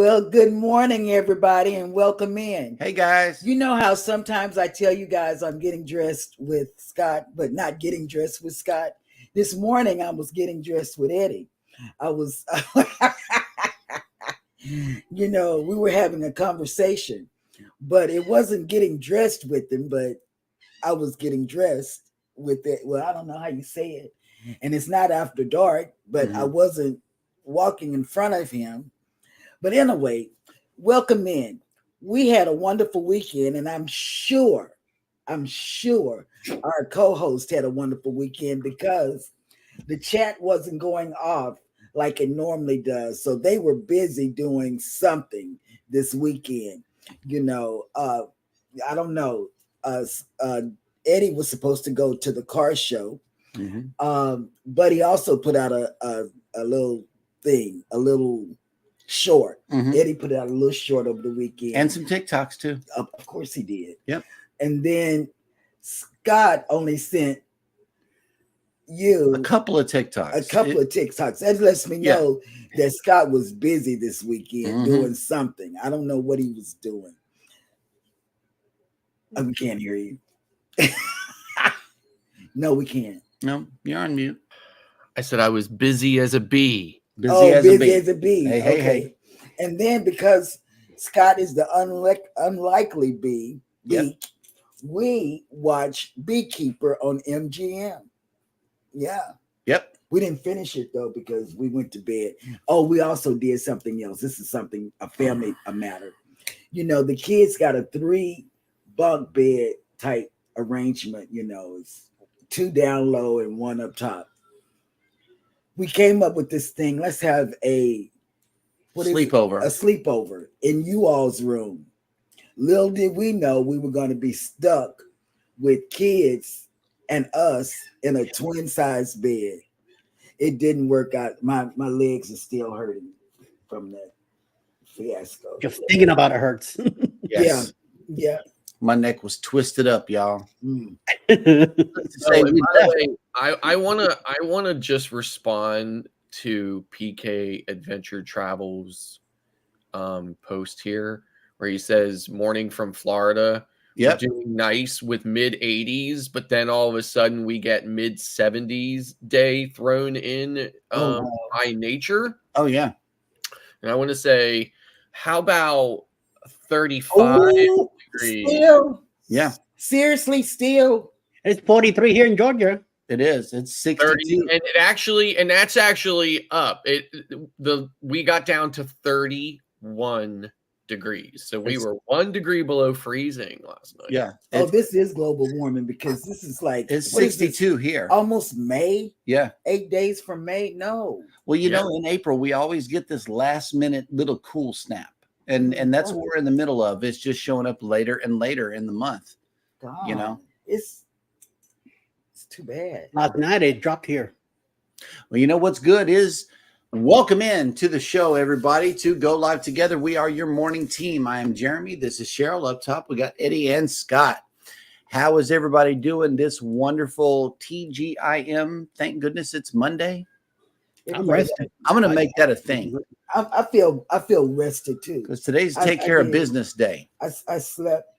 Well, good morning, everybody, and welcome in. Hey, guys. You know how sometimes I tell you guys I'm getting dressed with Scott, but not getting dressed with Scott? This morning, I was getting dressed with Eddie. I was, we were having a conversation, but it wasn't getting dressed with him, but I was getting dressed with it. Well, I don't know how you say it. And it's not after dark, but I wasn't walking in front of him. But anyway, welcome in. We had a wonderful weekend, and I'm sure our co-host had a wonderful weekend because the chat wasn't going off like it normally does. So they were busy doing something this weekend. I don't know. Eddie was supposed to go to the car show, but he also put out a little thing, a little short. Eddie put out a little short over the weekend. And some TikToks too. Of course he did. Yep. And then Scott only sent you a couple of TikToks. That lets me know that Scott was busy this weekend doing something. I don't know what he was doing. We can't hear you. No, we can't. No, you're on mute. I said I was busy as a bee. Busy as a bee. Hey. And then because Scott is the unlikely bee, we watch Beekeeper on MGM. Yeah. Yep. We didn't finish it though because we went to bed. Oh, we also did something else. This is a family matter. The kids got a 3-bunk bed type arrangement. It's 2 down low and 1 up top. We came up with this thing. Let's have a sleepover in you all's room. Little did we know we were going to be stuck with kids and us in a twin size bed. It didn't work out. My legs are still hurting from that fiasco. Just thinking about it hurts. Yes. Yeah. My neck was twisted up, y'all. By the way, I wanna just respond to PK Adventure Travels post here where he says morning from Florida. Yep. We're doing nice with mid-80s, but then all of a sudden we get mid-70s day thrown in by nature. Oh yeah. And I want to say, how about 35 degrees? Still? Yeah. Seriously, still? It's 43 here in Georgia. It is. It's 62. 30, and that's actually up. We got down to 31 degrees. So we were 1 degree below freezing last night. Yeah. This is global warming because this is like it's 62 here. Almost May. Yeah. 8 days from May. No. Well, in April we always get this last minute little cool snap. And that's what we're in the middle of. It's just showing up later and later in the month. God, it's too bad. Last night it dropped here. Well, what's good is welcome in to the show, everybody, to Go Live Together. We are your morning team. I am Jeremy. This is Cheryl up top. We got Eddie and Scott. How is everybody doing this wonderful TGIM? Thank goodness it's Monday. I'm rested. I'm going to make that a thing. I feel rested too. Because today's take care of business day. I slept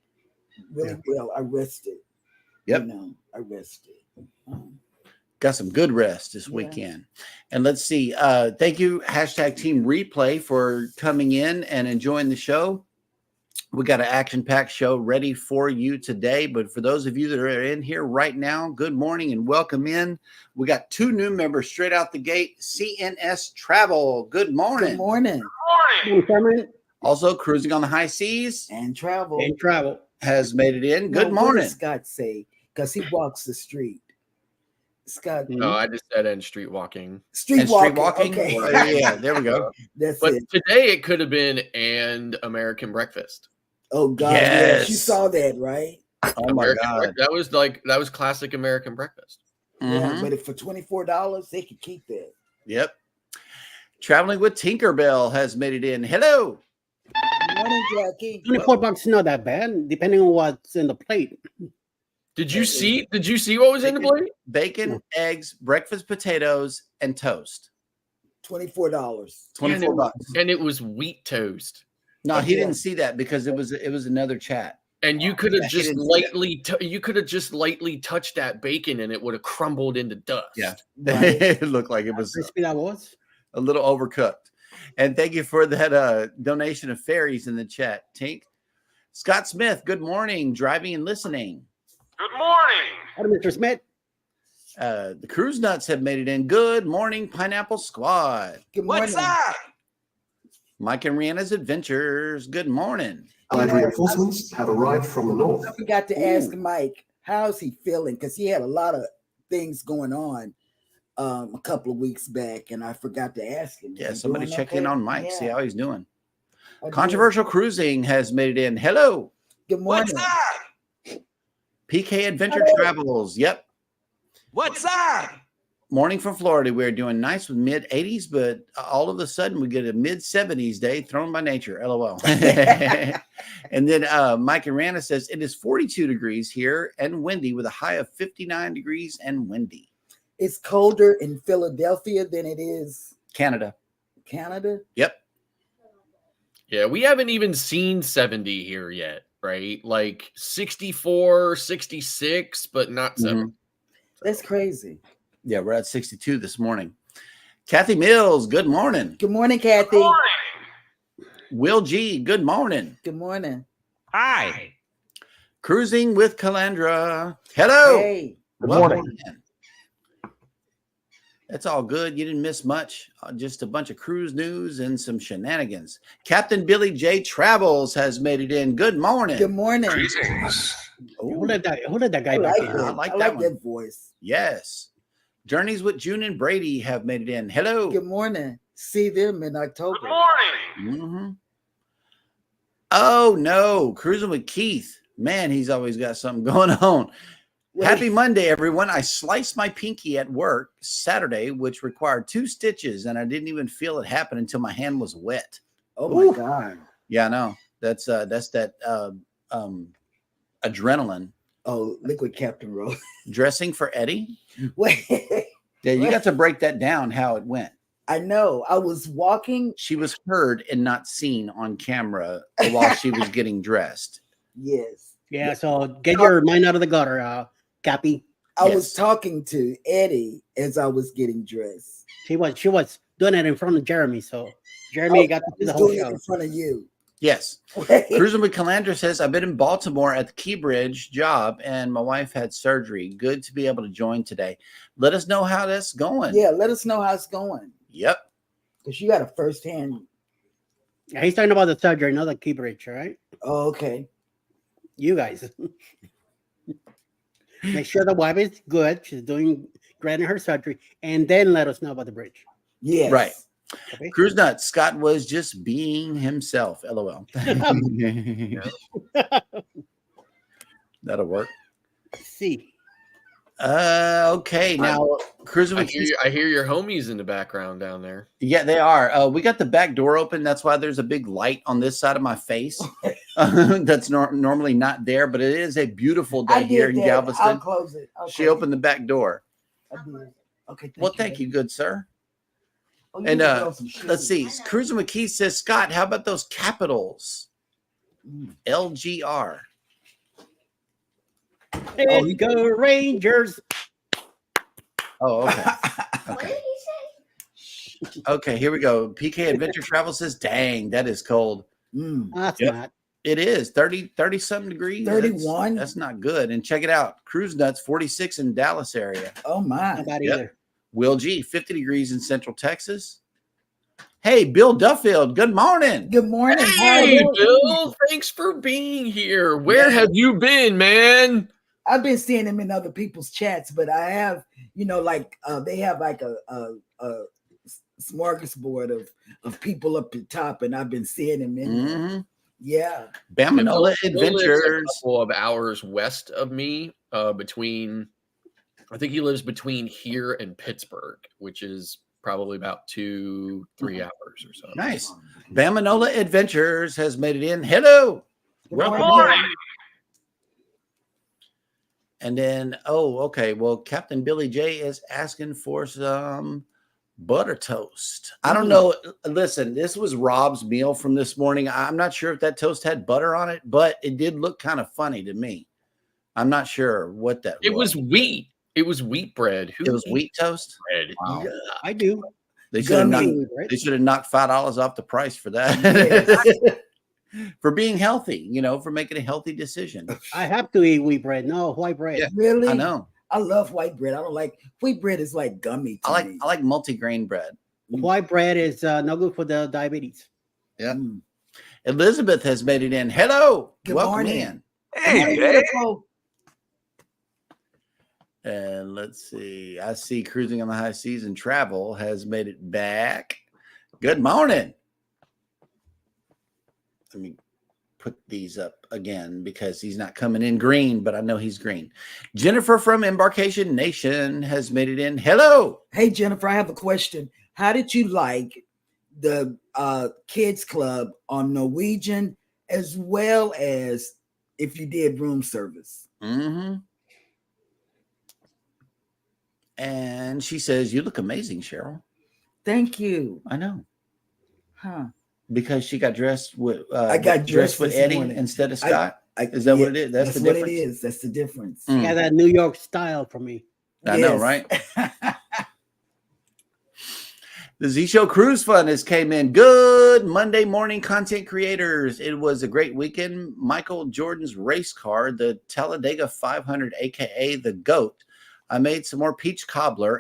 really well. I rested. Yep. I rested. Got some good rest this weekend. And let's see. Thank you, #Team Replay, for coming in and enjoying the show. We got an action-packed show ready for you today. But for those of you that are in here right now, good morning and welcome in. We got 2 new members straight out the gate. CNS Travel. Good morning. Good morning. Good morning. Also cruising on the high seas. And travel. Has made it in. Good morning. What does Scott say? Because he walks the street. Scott. No, I just said and street walking. Street walking. Okay. Yeah, there we go. But today it could have been and American breakfast. Oh God! Yes. You saw that, right? Oh my God! That was classic American breakfast. Yeah, but for $24, they could keep that. Yep. Traveling with Tinkerbell has made it in. Hello. Good morning, Jackie. $24 not that bad, depending on what's in the plate. Did you see what was in the plate? Bacon, eggs, breakfast potatoes, and toast. $24. 24 bucks. And it was wheat toast. No, he didn't see that because it was another chat. And you could have Yeah, he just didn't see lightly touched that bacon and it would have crumbled into dust. Yeah. Right. It looked like it was Crispy that was. a little overcooked. And thank you for that donation of fairies in the chat, Tink. Scott Smith, good morning, driving and listening. Good morning. Hello, Mr. Smith. The Cruise Nuts have made it in. Good morning, Pineapple Squad. Good morning. What's up? Mike and Rihanna's Adventures, good morning. Allied reinforcements have arrived from the north. I forgot to ask Mike, how's he feeling? Because he had a lot of things going on a couple of weeks back, and I forgot to ask him. Yeah, Is he somebody doing check okay? in on Mike, Yeah, see how he's doing. I did. Controversial Cruising has made it in. Hello. Good morning. What's up? PK Adventure Travels. Yep. What's up? Morning from Florida. We're doing nice with mid 80s, but all of a sudden we get a mid 70s day thrown by nature. LOL. And then Mike and Rana says it is 42 degrees here and windy with a high of 59 degrees and windy. It's colder in Philadelphia than it is Canada. Canada. Yep. Yeah, we haven't even seen 70 here yet, right? Like 64, 66, but not 70. That's crazy. Yeah, we're at 62 this morning. Kathy Mills, good morning. Good morning, Kathy. Good morning. Will G, good morning. Good morning. Hi. Cruising with Calandra. Hello. Hey, Good Welcome morning. in. That's all good. You didn't miss much. Just a bunch of cruise news and some shenanigans. Captain Billy J. Travels has made it in. Good morning. good morning. Greetings. Who let that guy I back like in? that. I like I that like one. that voice. Yes. Journeys with June and Brady have made it in. Hello. Good morning. See them in October. Good morning. Mhm. Oh, no. Cruising with Keith. Man, he's always got something going on. Wait. Happy Monday, everyone. I sliced my pinky at work Saturday, which required 2 stitches, and I didn't even feel it happen until my hand was wet. Oh my God. Yeah, I know. That's that adrenaline. Oh, liquid Captain Rose. Dressing for Eddie. Wait. Yeah, you got to break that down how it went. I know. I was walking. She was heard and not seen on camera while she was getting dressed. Yes. Yeah, so get your mind out of the gutter, Cappy. I Yes. was talking to Eddie as I was getting dressed. She was doing it in front of Jeremy, so Jeremy got to see the Just whole doing it show. in front of you. Yes. Cruising with Calandra says, I've been in Baltimore at the Key Bridge job and my wife had surgery. Good to be able to join today. Let us know how that's going. Yeah, let us know how it's going. Yep. Because you got a firsthand. Yeah, he's talking about the surgery, not the key bridge, all right? Oh, okay. You guys. Make sure the wife is good. She's doing great in her surgery, and then let us know about the bridge. Yes. Right. Okay. Cruise Nuts. Scott was just being himself. LOL. That'll work. See. Okay. Now, Cruising with I hear your homies in the background down there. Yeah, they are. We got the back door open. That's why there's a big light on this side of my face. That's normally not there, but it is a beautiful I day here did in that. Galveston. I'll close it. She opened the back door. I did. Okay. Well, thank you, good sir. Oh, you And need to throw some let's sugar. see. Cruising with Keith says, Scott, how about those capitals? Mm. LGR. Let's go Rangers. Oh, okay. Okay, here we go. PK Adventure Travel says, dang, that is cold. Mm. That's Yep. not. It is 30 something degrees. 31? That's not good. And check it out. Cruise Nuts 46 in Dallas area. Oh my. Not bad Yep. either. Will G 50 degrees in Central Texas. Hey, Bill Duffield, good morning. Good morning. Hey, How are you? Bill, thanks for being here. Where have you been, man? I've been seeing him in other people's chats, but I have, like they have like a smorgasbord of people up the top, and I've been seeing him in there. Mhm. Yeah. Bamanola Bill lives Adventures. a couple of hours west of me, I think he lives between here and Pittsburgh, which is probably about 2-3 hours or so. Nice. Bamanola Adventures has made it in. Hello. Good Welcome. morning. And then, okay. Well, Captain Billy J is asking for some Butter toast. I don't know. Listen, this was Rob's meal from this morning. I'm not sure if that toast had butter on it, but it did look kind of funny to me. I'm not sure what that It was wheat. It was wheat bread. It was wheat toast? bread. Wow. Yeah, I do. They should have Gummy. knocked $5 off the price for that. For being healthy, for making a healthy decision. I have to eat wheat bread. No, white bread. Yeah. Really? I know. I love white bread. I don't like wheat bread. Is like gummy to me. I like multi-grain bread. White bread is no good for the diabetes. Yeah. Elizabeth has made it in. Hello. Good Welcome morning. in. Hey, babe. Beautiful. And let's see. I see Cruising on the High Seas and Travel has made it back. Good morning. Let me put these up again because he's not coming in green, but I know he's green. Jennifer from Embarkation Nation has made it in. Hello. Hey, Jennifer, I have a question. How did you like the kids club on Norwegian, as well as if you did room service? Mm-hmm. And she says, "You look amazing, Cheryl." Thank you. I know. Huh. Because she got dressed with I got dressed with this Eddie morning. instead of Scott. Is that Yeah, what it is? That's the what difference. it is. That's the difference. Mm. Yeah, that New York style for me. I know, right? The Z Show Cruise Fund has came in. Good Monday morning, content creators. It was a great weekend. Michael Jordan's race car, the Talladega 500, aka the GOAT. I made some more peach cobbler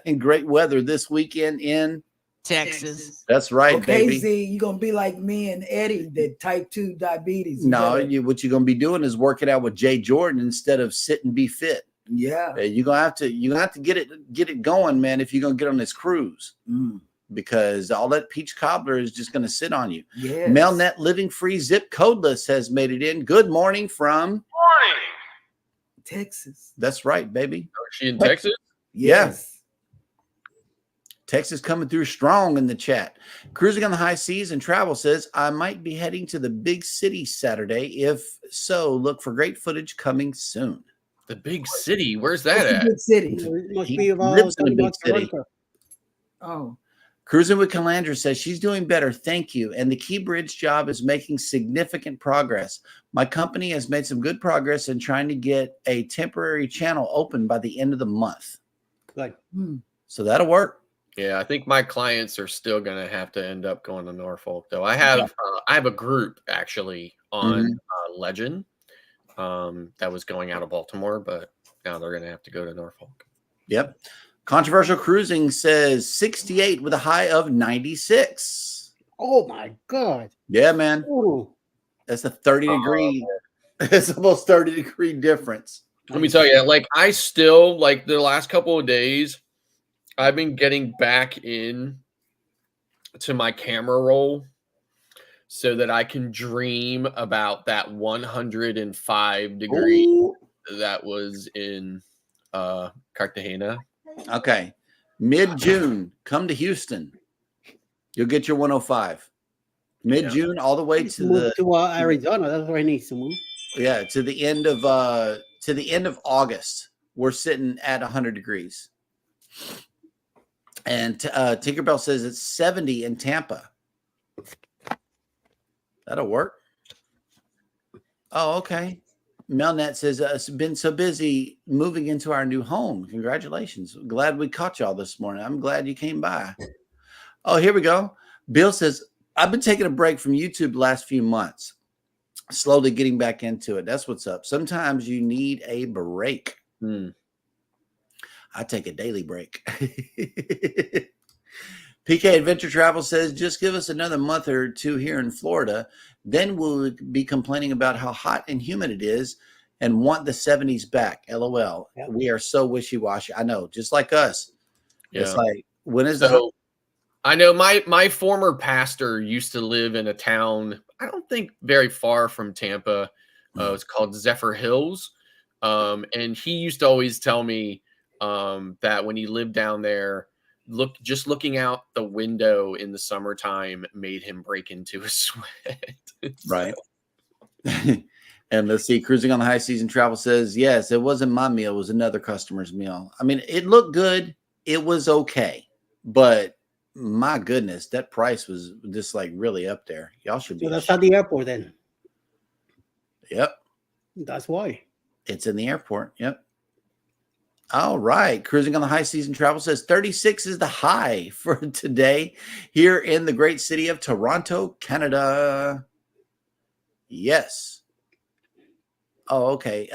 in great weather this weekend in Texas. That's right, Okay, baby. Z, you're gonna be like me and Eddie, that type 2 diabetes. No, what you're gonna be doing is working out with Jay Jordan instead of sit and be fit. Yeah. You're gonna have to get it going, man, if you're gonna get on this cruise. Because all that peach cobbler is just gonna sit on you. Yes. Melnet Living Free Zip Codeless has made it in. Good morning from Texas. That's right, baby. Is she in Texas? Yes. Texas coming through strong in the chat. Cruising on the High Seas and Travel says, I might be heading to the big city Saturday. If so, look for great footage coming soon. The big city? Where's that It's a at? big city. It must He be of all lives in a big city. Oh. Cruising with Calandra says she's doing better. Thank you. And the Key Bridge job is making significant progress. My company has made some good progress in trying to get a temporary channel open by the end of the month. Good. So that'll work. Yeah, I think my clients are still going to have to end up going to Norfolk, though. I have a group actually on Legend that was going out of Baltimore, but now they're going to have to go to Norfolk. Yep. Controversial Cruising says 68 with a high of 96. Oh my God. Yeah, man. Ooh. That's a 30-degree. It's almost 30-degree difference. Let me tell you, like I still like the last couple of days, I've been getting back in to my camera roll so that I can dream about that 105 degree that was in Cartagena. Okay. Mid-June, come to Houston. You'll get your 105. Mid-June, all the way to Move to Arizona. That's where he needs to move. to the end of August. We're sitting at 100 degrees. And Tinkerbell says it's 70 in Tampa. That'll work. Oh, okay. Melnet says, I've been so busy moving into our new home. Congratulations. Glad we caught y'all this morning. I'm glad you came by. Oh, here we go. Bill says, I've been taking a break from YouTube the last few months. Slowly getting back into it. That's what's up. Sometimes you need a break. I take a daily break. PK Adventure Travel says, just give us another month or two here in Florida. Then we'll be complaining about how hot and humid it is and want the 70s back. LOL. Yeah. We are so wishy-washy. I know, just like us. Yeah. It's like, when is So I know my former pastor used to live in a town, I don't think very far from Tampa. It's called Zephyr Hills. And he used to always tell me that when he lived down there, looking out the window in the summertime made him break into a sweat. right? And let's see, Cruising on the High Season Travel says, yes, it wasn't my meal. It was another customer's meal. I mean, it looked good. It was okay. but my goodness, that price was just like really up there. Y'all should be. So that's at the airport then. Yep. That's why. It's in the airport. Yep. All right. Cruising on the High Season Travel says 36 is the high for today here in the great city of Toronto, Canada. Yes. Oh, okay.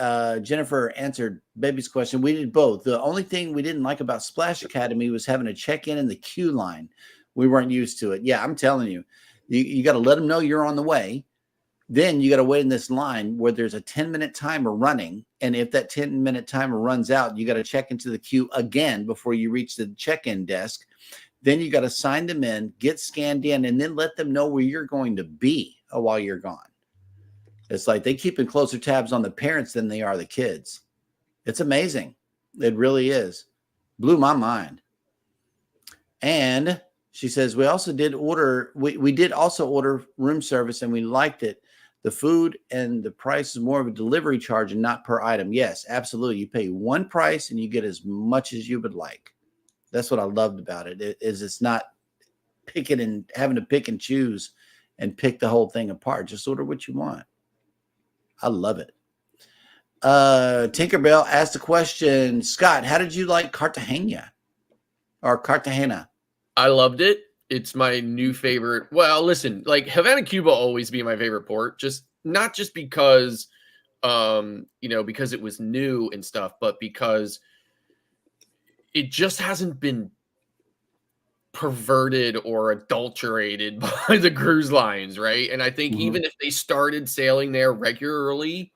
Jennifer answered Baby's question. We did both. The only thing we didn't like about Splash Academy was having to check in the queue line. We weren't used to it. Yeah, I'm telling you, you got to let them know you're on the way. Then you got to wait in this line where there's a 10-minute timer running. And if that 10-minute timer runs out, you got to check into the queue again before you reach the check-in desk. Then you got to sign them in, get scanned in, and then let them know where you're going to be while you're gone. It's like they keeping closer tabs on the parents than they are the kids. It's amazing. It really is. Blew my mind. And she says, we also did order, we did also order room service and we liked it. The food and the price is more of a delivery charge and not per item. Yes, absolutely. You pay one price and you get as much as you would like. That's what I loved about it. It's not picking and having to pick and choose and pick the whole thing apart. Just order what you want. I love it. Tinkerbell asked the question, Scott, how did you like Cartagena or Cartagena? I loved it. It's my new favorite. Well, listen, like Havana, Cuba always be my favorite port. Just not just because, because it was new and stuff, but because it just hasn't been perverted or adulterated by the cruise lines, right? And I think even if they started sailing there regularly,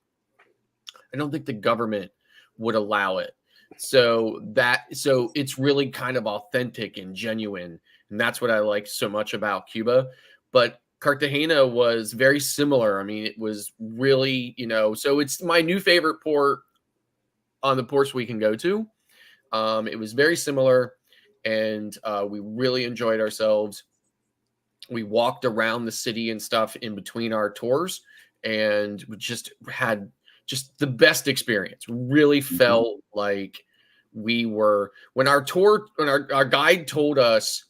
I don't think the government would allow it. So it's really kind of authentic and genuine. And that's what I liked so much about Cuba. But Cartagena was very similar. I mean, it was really, so it's my new favorite port on the ports we can go to. It was very similar. And we really enjoyed ourselves. We walked around the city and stuff in between our tours, and we just had the best experience. Really felt like we were when our guide told us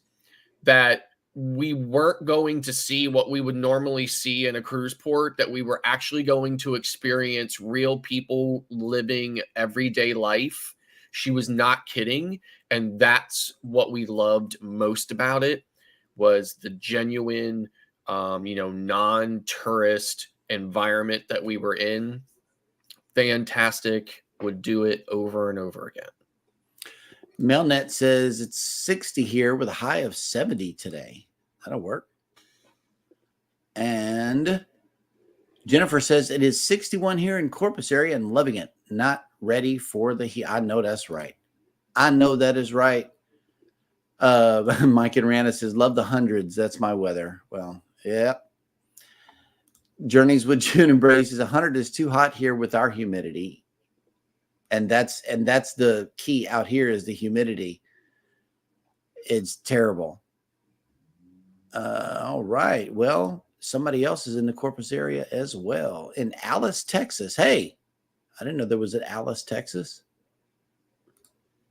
that we weren't going to see what we would normally see in a cruise port, that we were actually going to experience real people living everyday life. She was not kidding. And that's what we loved most about it, was the genuine, non-tourist environment that we were in. Fantastic. Would do it over and over again. Melnet says it's 60 here with a high of 70 today. That'll work. And Jennifer says it is 61 here in Corpus area and loving it. Not ready for the heat. I know that's right. I know that is right. Mike and Rana says, love the hundreds. That's my weather. Well, yeah. Journeys with June and Brady says 100 is too hot here with our humidity. And that's the key out here is the humidity. It's terrible. All right. Well, somebody else is in the Corpus area as well. In Alice, Texas. Hey, I didn't know there was an Alice, Texas.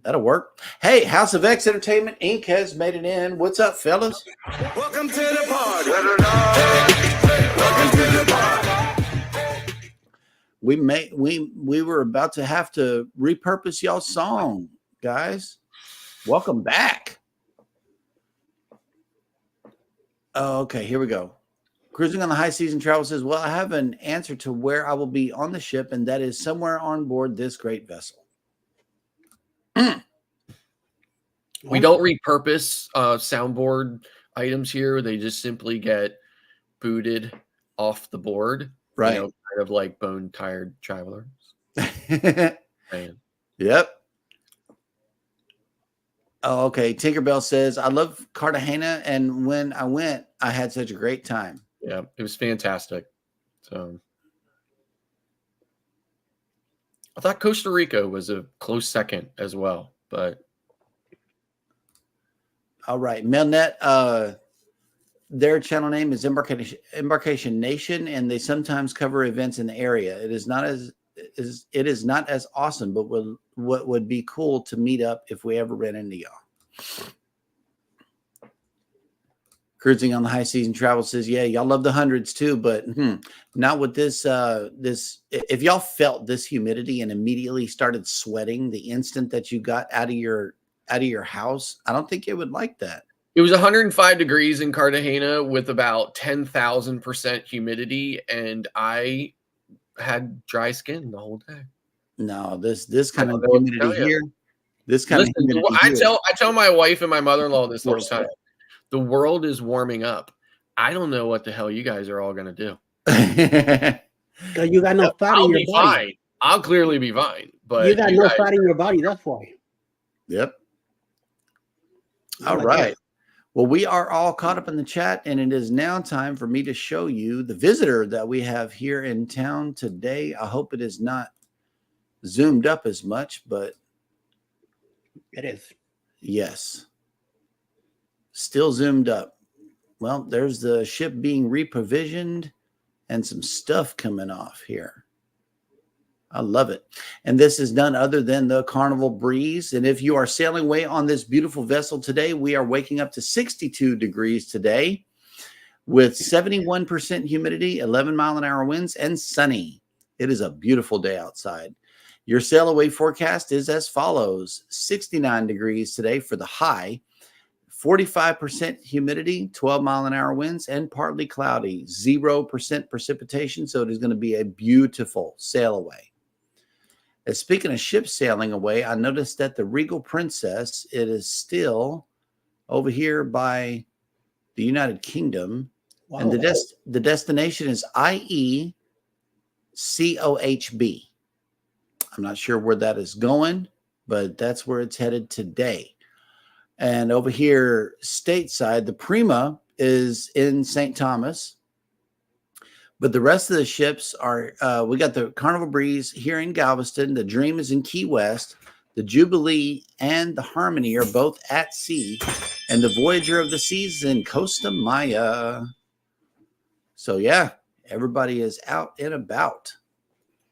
That'll work. Hey, House of X Entertainment Inc. has made it in. What's up, fellas? Welcome to the party. Welcome to the party. We were about to have to repurpose y'all's song, guys. Welcome back. Oh, okay, here we go. Cruising on the High Season Travel says, well, I have an answer to where I will be on the ship, and that is somewhere on board this great vessel. We don't repurpose soundboard items here. They just simply get booted off the board. Right. Kind of like bone-tired travelers. Yep. Oh, okay. Tinkerbell says, I love Cartagena, and when I went, I had such a great time. Yeah, it was fantastic. So I thought Costa Rica was a close second as well, but all right. Melnet, their channel name is Embarkation Nation, and they sometimes cover events in the area. It is not as awesome, but what would be cool to meet up if we ever ran into y'all. Cruising on the High Season Travel says, yeah, y'all love the hundreds too, but not with this. If y'all felt this humidity and immediately started sweating the instant that you got out of your house, I don't think it would like that. It was 105 degrees in Cartagena with about 10,000% humidity, and I had dry skin the whole day. No, this kind of don't know what to humidity tell you. here. This kind Listen, of humidity I tell my wife and my mother-in-law this all the Worse time. The world is warming up. I don't know what the hell you guys are all going to do. Because you got no fat in I'll your be body. fine. I'll clearly be fine. But You got no guys, fat in your body. That's why. Yep. All right. Well, we are all caught up in the chat, and it is now time for me to show you the visitor that we have here in town today. I hope it is not zoomed up as much, but It is. yes, still zoomed up. Well, there's the ship being reprovisioned and some stuff coming off here. I love it. And this is none other than the Carnival Breeze. And if you are sailing away on this beautiful vessel today, we are waking up to 62 degrees today with 71% humidity, 11-mile-an-hour winds, and sunny. It is a beautiful day outside. Your sail away forecast is as follows: 69 degrees today for the high, 45% humidity, 12-mile-an-hour winds, and partly cloudy, 0% precipitation. So it is going to be a beautiful sail away. Speaking of ships sailing away, I noticed that the Regal Princess, it is still over here by the United Kingdom. Wow. And the destination is IE COHB. I'm not sure where that is going, but that's where it's headed today. And over here, stateside, the Prima is in St. Thomas. But the rest of the ships are, we got the Carnival Breeze here in Galveston. The Dream is in Key West. The Jubilee and the Harmony are both at sea. And the Voyager of the Seas is in Costa Maya. So, yeah, everybody is out and about.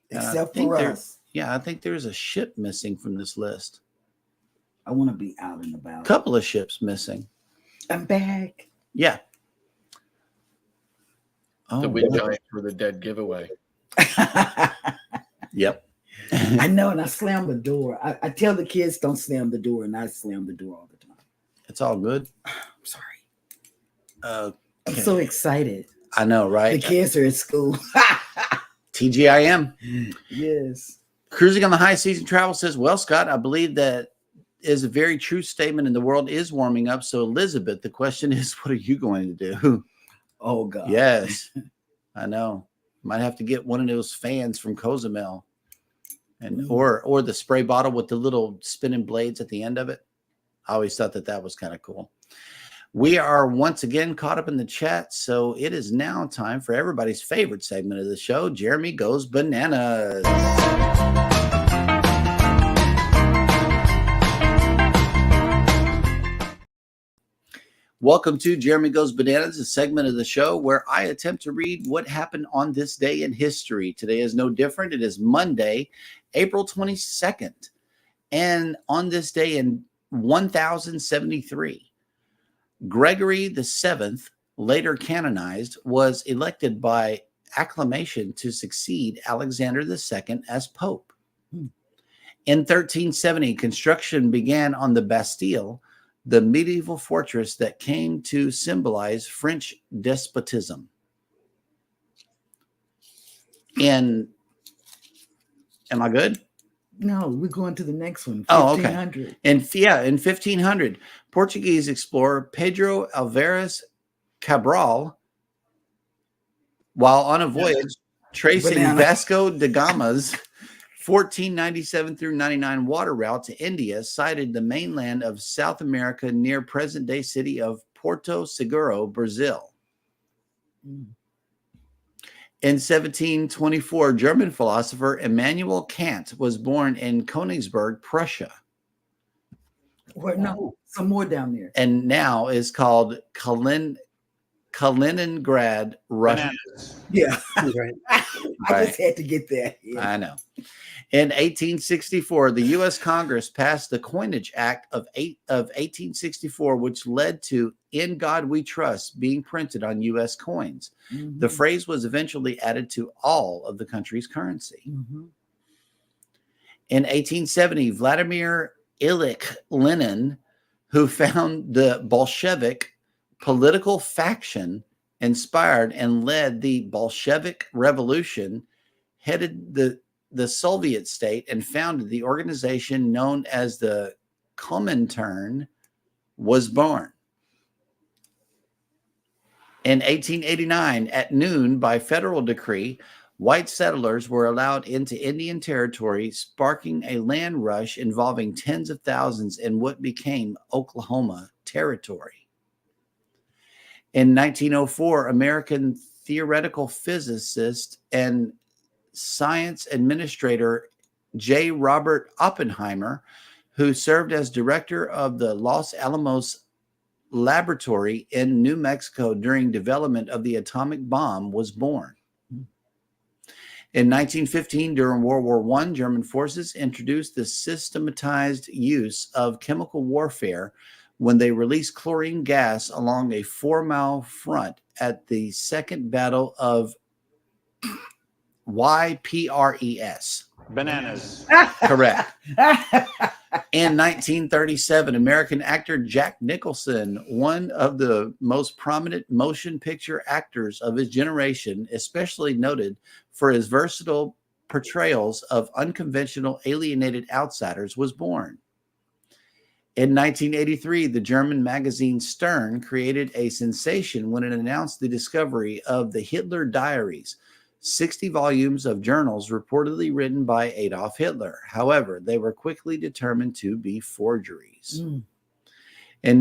Except for us. Yeah, I think there's a ship missing from this list. I want to be out and about. Couple of ships missing. I'm back. Yeah. the wind giant for the dead giveaway. Yep. I know, and I slam the door. I tell the kids don't slam the door, and I slam the door all the time. It's all good. I'm sorry. Okay. I'm so excited. I know, right? The kids are at school. TGIM. Yes. Cruising on the High Season Travel says, well, Scott, I believe that is a very true statement, and the world is warming up. So, Elizabeth, the question is, what are you going to do? Oh, God. Yes, I know. Might have to get one of those fans from Cozumel, and or the spray bottle with the little spinning blades at the end of it. I always thought that was kind of cool. We are once again caught up in the chat, so it is now time for everybody's favorite segment of the show, Jeremy Goes Bananas. Welcome to Jeremy Goes Bananas, a segment of the show where I attempt to read what happened on this day in history. Today is no different. It is Monday, April 22nd. And on this day in 1073, Gregory VII, later canonized, was elected by acclamation to succeed Alexander II as Pope. In 1370, construction began on the Bastille, the medieval fortress that came to symbolize French despotism. Am I good? No, we're going to the next one. 1500. Okay. In 1500, Portuguese explorer Pedro Alvares Cabral, while on a voyage tracing Vasco da Gama's 1497 through 99 water route to India, sighted the mainland of South America near present-day city of Porto Seguro, Brazil. In 1724, German philosopher Immanuel Kant was born in Königsberg, Prussia. No, some more down there. And now is called Kaliningrad, Russia. Yeah. Right. I Right. just had to get that. Yeah. I know. In 1864, the U.S. Congress passed the Coinage Act of 1864, which led to "In God We Trust" being printed on U.S. coins. Mhm. The phrase was eventually added to all of the country's currency. Mhm. In 1870, Vladimir Ilyich Lenin, who found the Bolshevik political faction, inspired and led the Bolshevik Revolution, headed the Soviet state and founded the organization known as the Comintern, was born. In 1889, at noon, by federal decree, white settlers were allowed into Indian Territory, sparking a land rush involving tens of thousands in what became Oklahoma Territory. In 1904, American theoretical physicist and science administrator J. Robert Oppenheimer, who served as director of the Los Alamos Laboratory in New Mexico during development of the atomic bomb, was born. In 1915, during World War I, German forces introduced the systematized use of chemical warfare when they released chlorine gas along a 4-mile front at the Second Battle of YPRES. Bananas. Correct. In 1937, American actor Jack Nicholson, one of the most prominent motion picture actors of his generation, especially noted for his versatile portrayals of unconventional alienated outsiders, was born. In 1983, the German magazine Stern created a sensation when it announced the discovery of the Hitler Diaries, 60 volumes of journals reportedly written by Adolf Hitler. However, they were quickly determined to be forgeries. In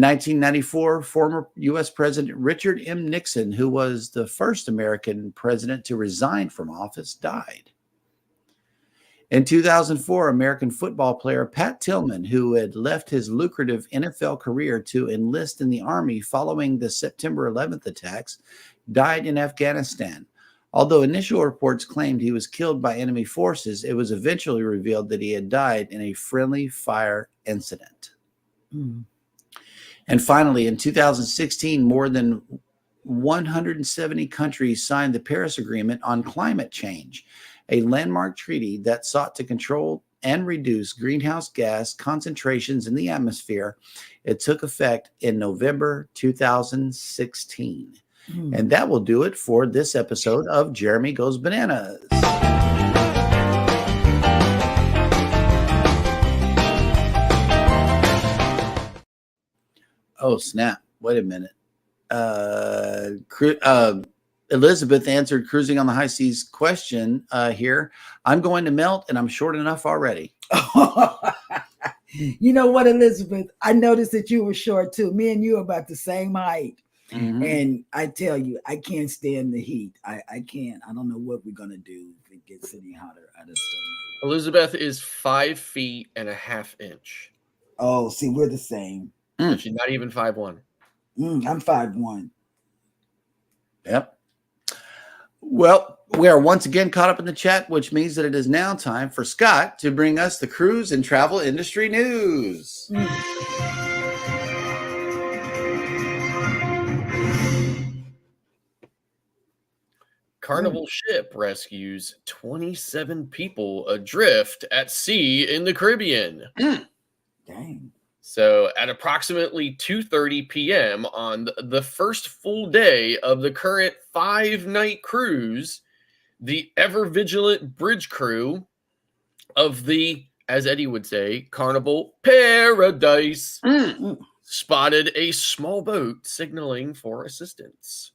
1994, former U.S. President Richard M. Nixon, who was the first American president to resign from office, died. In 2004, American football player Pat Tillman, who had left his lucrative NFL career to enlist in the Army following the September 11th attacks, died in Afghanistan. Although initial reports claimed he was killed by enemy forces, it was eventually revealed that he had died in a friendly fire incident. And finally, in 2016, more than 170 countries signed the Paris Agreement on climate change, a landmark treaty that sought to control and reduce greenhouse gas concentrations in the atmosphere. It took effect in November 2016. And that will do it for this episode of Jeremy Goes Bananas. Oh, snap. Wait a minute. Elizabeth answered Cruising on the High Seas question here. I'm going to melt, and I'm short enough already. You know what, Elizabeth? I noticed that you were short too. Me and you are about the same height. Mhm. And I tell you, I can't stand the heat. I can't. I don't know what we're going to do if it gets any hotter. I just don't know. Elizabeth is 5 feet and a half inch. Oh, see, we're the same. So she's not even 5'1". I'm 5'1". Yep. Well, we are once again caught up in the chat, which means that it is now time for Scott to bring us the cruise and travel industry news. Carnival ship rescues 27 people adrift at sea in the Caribbean. Dang. So at approximately 2:30 p.m. on the first full day of the current 5-night cruise, the ever-vigilant bridge crew of the, as Eddie would say, Carnival Paradise spotted a small boat signaling for assistance.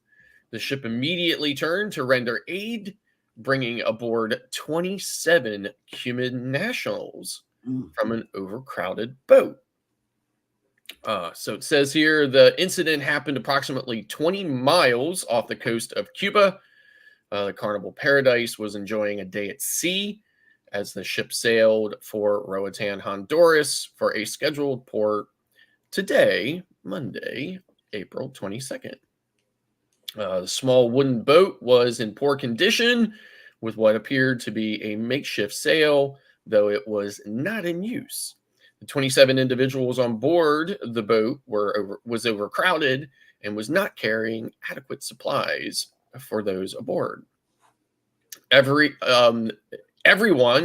The ship immediately turned to render aid, bringing aboard 27 Cuban nationals from an overcrowded boat. So it says here the incident happened approximately 20 miles off the coast of Cuba. The Carnival Paradise was enjoying a day at sea as the ship sailed for Roatan, Honduras for a scheduled port today, Monday, April 22nd. The small wooden boat was in poor condition with what appeared to be a makeshift sail, though it was not in use. The 27 individuals on board the boat was overcrowded and was not carrying adequate supplies for those aboard. Everyone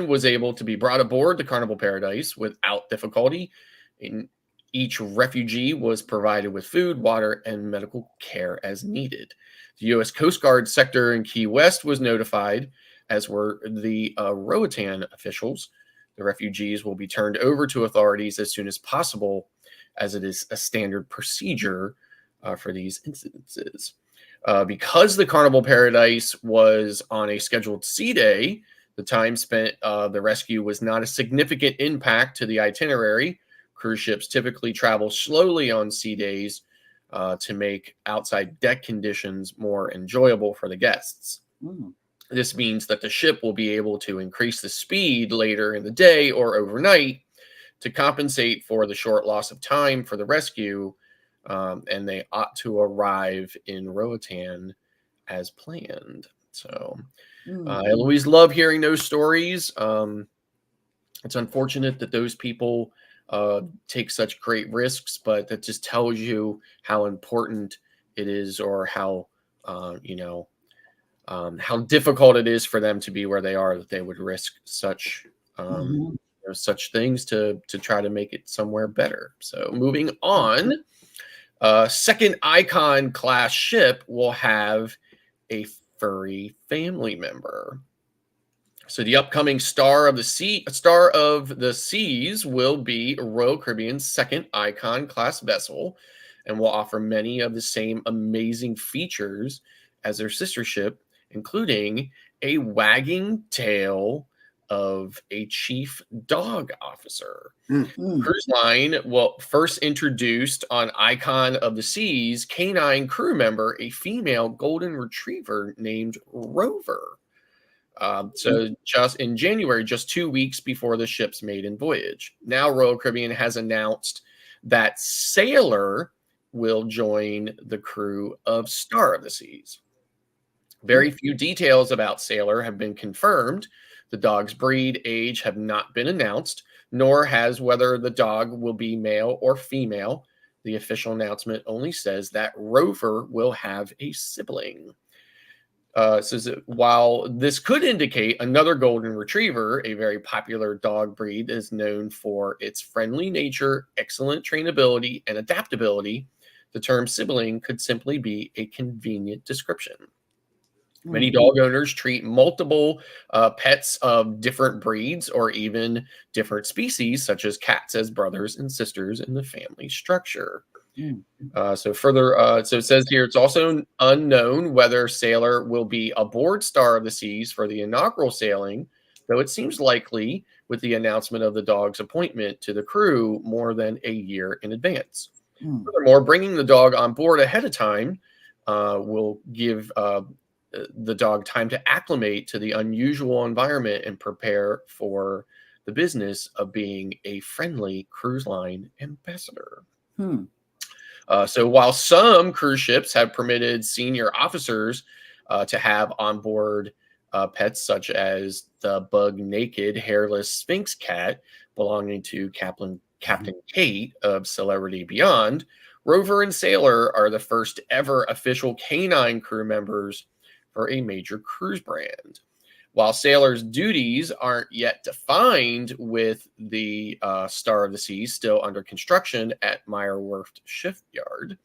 was able to be brought aboard the Carnival Paradise without difficulty. And each refugee was provided with food, water, and medical care as needed. The U.S. Coast Guard sector in Key West was notified, as were the Roatan officials. The refugees will be turned over to authorities as soon as possible, as it is a standard procedure for these incidences. Because the Carnival Paradise was on a scheduled sea day, the time spent the rescue was not a significant impact to the itinerary. Cruise ships typically travel slowly on sea days to make outside deck conditions more enjoyable for the guests. This means that the ship will be able to increase the speed later in the day or overnight to compensate for the short loss of time for the rescue, and they ought to arrive in Roatan as planned. So I always love hearing those stories. It's unfortunate that those people take such great risks, but that just tells you how important it is, or how how difficult it is for them to be where they are, that they would risk such such things to try to make it somewhere better. So moving on, second Icon class ship will have a furry family member. So the upcoming Star of the Seas will be Royal Caribbean's second Icon class vessel, and will offer many of the same amazing features as their sister ship, including a wagging tail of a chief dog officer. Cruise Line first introduced on Icon of the Seas canine crew member, a female golden retriever named Rover. So just in January, just 2 weeks before the ship's maiden voyage. Now Royal Caribbean has announced that Sailor will join the crew of Star of the Seas. Very few details about Sailor have been confirmed. The dog's breed, age have not been announced, nor has whether the dog will be male or female. The official announcement only says that Rover will have a sibling. Says that while this could indicate another golden retriever, a very popular dog breed is known for its friendly nature, excellent trainability, and adaptability, the term sibling could simply be a convenient description. Many dog owners treat multiple pets of different breeds or even different species, such as cats, as brothers and sisters in the family structure. So it says here, it's also unknown whether Sailor will be aboard Star of the Seas for the inaugural sailing, though it seems likely with the announcement of the dog's appointment to the crew more than a year in advance. Furthermore, bringing the dog on board ahead of time will give the dog time to acclimate to the unusual environment and prepare for the business of being a friendly cruise line ambassador. So while some cruise ships have permitted senior officers to have on board pets such as the bug-naked hairless Sphinx cat belonging to Captain Kate of Celebrity Beyond, Rover and Sailor are the first ever official canine crew members for a major cruise brand. While Sailor's duties aren't yet defined with the Star of the Seas still under construction at Meyer Werft Shipyard,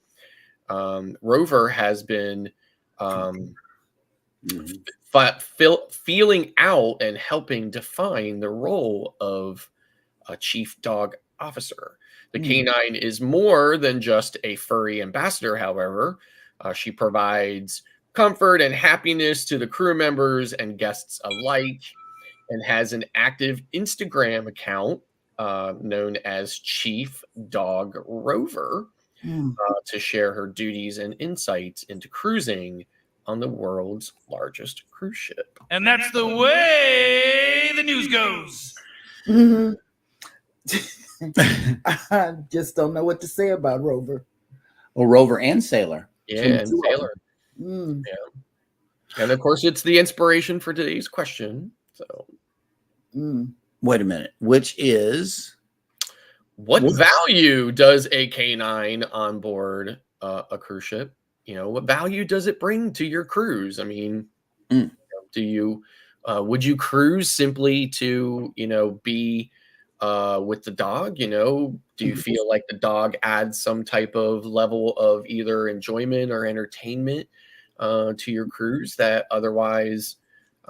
Rover has been feeling out and helping define the role of a chief dog officer. The canine is more than just a furry ambassador, however. She provides comfort and happiness to the crew members and guests alike, and has an active Instagram account known as Chief Dog Rover to share her duties and insights into cruising on the world's largest cruise ship. And that's the way the news goes. I just don't know what to say about Rover. Well, Rover and Sailor. Yeah, and Sailor. Mm. And of course, it's the inspiration for today's question. So, Wait a minute. Which is what value does a canine on board a cruise ship? What value does it bring to your cruise? I mean, do you would you cruise simply to be with the dog? Do you feel like the dog adds some type of level of either enjoyment or entertainment to your cruise that otherwise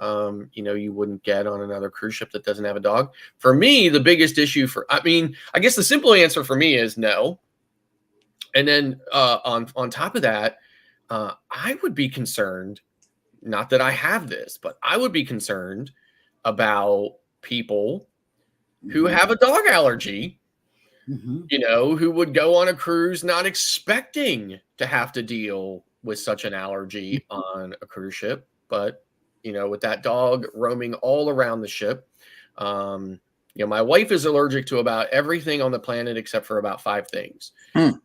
you wouldn't get on another cruise ship that doesn't have a dog? For me, the biggest issue I guess the simple answer for me is no. And then on top of that, I would be concerned, not that I have this, but I would be concerned about people who have a dog allergy, who would go on a cruise not expecting to have to deal with such an allergy on a cruise ship. But, with that dog roaming all around the ship, my wife is allergic to about everything on the planet except for about 5 things. Two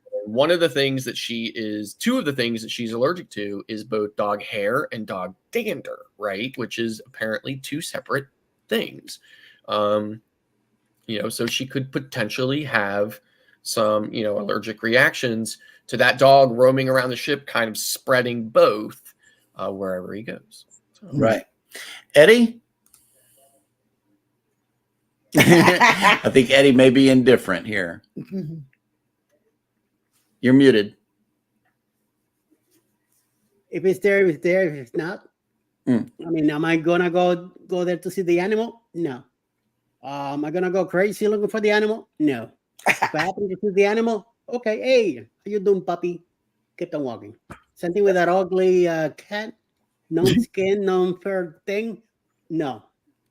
of the things that she's allergic to is both dog hair and dog dander, right? Which is apparently 2 separate things. So she could potentially have some, allergic reactions to that dog roaming around the ship, kind of spreading both wherever he goes. So. Right. Eddie? I think Eddie may be indifferent here. You're muted. If it's there, it's there. If it's not, I mean, am I gonna go there to see the animal? No. Am I gonna go crazy looking for the animal? No. If I happen to see the animal, okay, hey, how you doing, puppy? Keep on walking. Same thing with that ugly cat, no skin, no fur thing. No,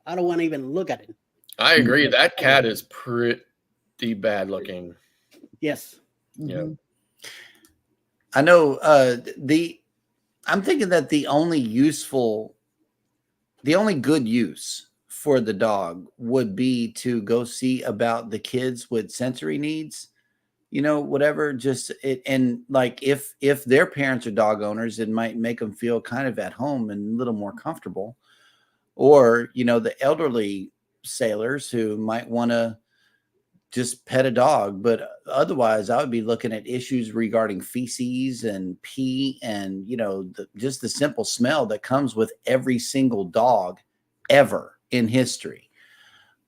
I don't want to even look at it. I agree. That cat is pretty bad looking. Yes. Yeah. I know I'm thinking that the only good use for the dog would be to go see about the kids with sensory needs, whatever, just it. And like, if their parents are dog owners, it might make them feel kind of at home and a little more comfortable. Or, the elderly sailors who might want to just pet a dog. But otherwise, I would be looking at issues regarding feces and pee and, just the simple smell that comes with every single dog ever in history.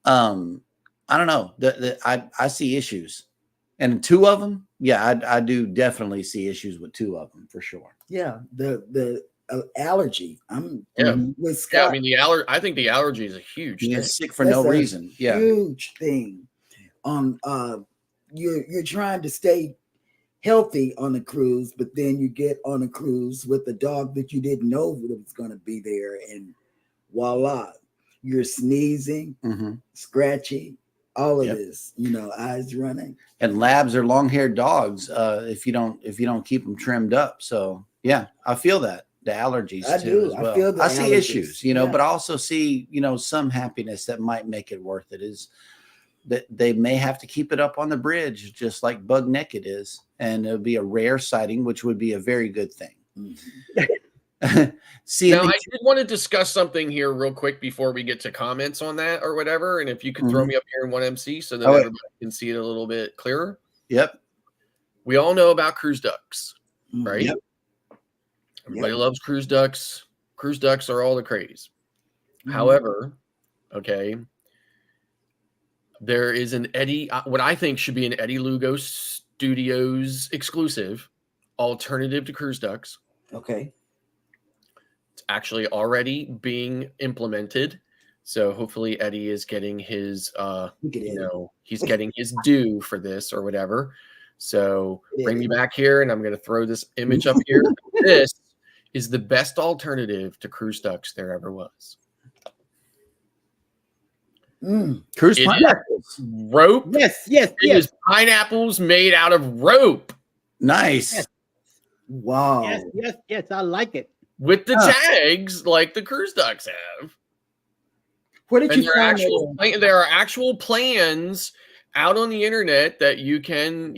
I don't know. I see issues. And 2 of them, yeah, I do definitely see issues with 2 of them for sure. Yeah, the allergy. I'm with Scott. Yeah, I mean I think the allergy is a huge thing. Sick for no reason. Yeah, huge thing. You're trying to stay healthy on a cruise, but then you get on a cruise with a dog that you didn't know that was going to be there, and voila, you're sneezing, scratchy, all of this. Eyes running. And labs are long-haired dogs. If you don't keep them trimmed up, so yeah, I feel that. The allergies I too do. as well. I feel the see allergies. issues, but I also see, some happiness that might make it worth it is that they may have to keep it up on the bridge, just like Bug Naked is. And it'll be a rare sighting, which would be a very good thing. Now, I did want to discuss something here real quick before we get to comments on that or whatever. And if you could throw me up here in 1MC so that everybody can see it a little bit clearer. Yep. We all know about cruise ducks, right? Yep. Everybody loves cruise ducks. Cruise ducks are all the craze. However, there is an Eddie, what I think should be an Eddie Lugo Studios exclusive alternative to cruise ducks. Okay. It's actually already being implemented. So hopefully Eddie is getting his, he's getting his due for this or whatever. So bring me back here and I'm going to throw this image up here. This is the best alternative to cruise ducks there ever was. Cruise pineapples. Rope. Yes. It is pineapples made out of rope. Nice. Yes. Wow. Yes. I like it. With the tags like the cruise ducks have. Where did you find there are actual plans out on the internet that you can,